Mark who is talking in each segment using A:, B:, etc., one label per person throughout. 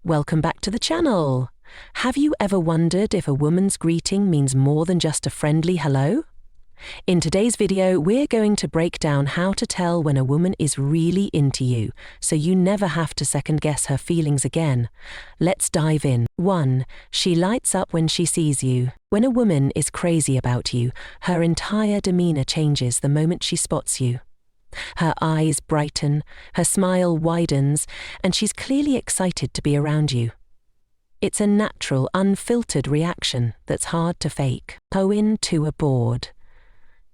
A: welcome back to the channel. Have you ever wondered if a woman's greeting means more than just a friendly hello? In today's video, we're going to break down how to tell when a woman is really into you, so you never have to second-guess her feelings again. Let's dive in. 1. She lights up when she sees you. When a woman is crazy about you, her entire demeanor changes the moment she spots you. Her eyes brighten, her smile widens, and she's clearly excited to be around you. It's a natural, unfiltered reaction that's hard to fake. Go into a board.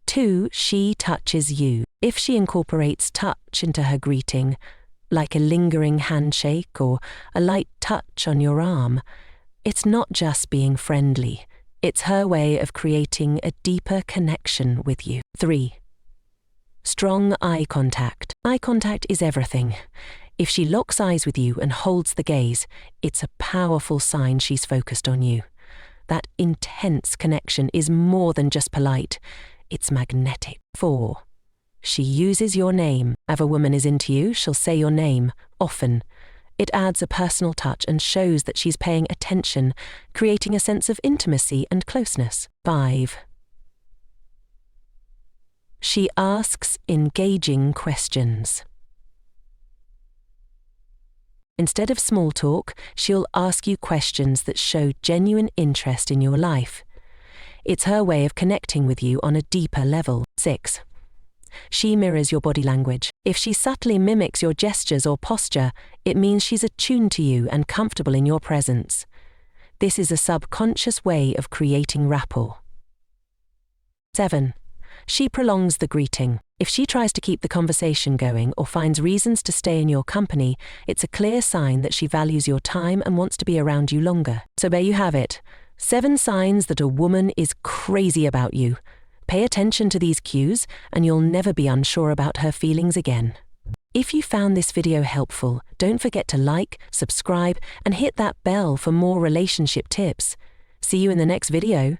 A: 2. She touches you. If she incorporates touch into her greeting, like a lingering handshake or a light touch on your arm, it's not just being friendly. It's her way of creating a deeper connection with you. 3. Strong eye contact. Eye contact is everything. If she locks eyes with you and holds the gaze, it's a powerful sign she's focused on you. That intense connection is more than just polite. It's magnetic. 4. She uses your name. If a woman is into you, she'll say your name, often. It adds a personal touch and shows that she's paying attention, creating a sense of intimacy and closeness. 5. She asks engaging questions. Instead of small talk, she'll ask you questions that show genuine interest in your life. It's her way of connecting with you on a deeper level. 6. She mirrors your body language. If she subtly mimics your gestures or posture, it means she's attuned to you and comfortable in your presence. This is a subconscious way of creating rapport. 7. She prolongs the greeting. If she tries to keep the conversation going or finds reasons to stay in your company, it's a clear sign that she values your time and wants to be around you longer. So there you have it. 7 signs that a woman is crazy about you. Pay attention to these cues and you'll never be unsure about her feelings again. If you found this video helpful, don't forget to like, subscribe, and hit that bell for more relationship tips. See you in the next video.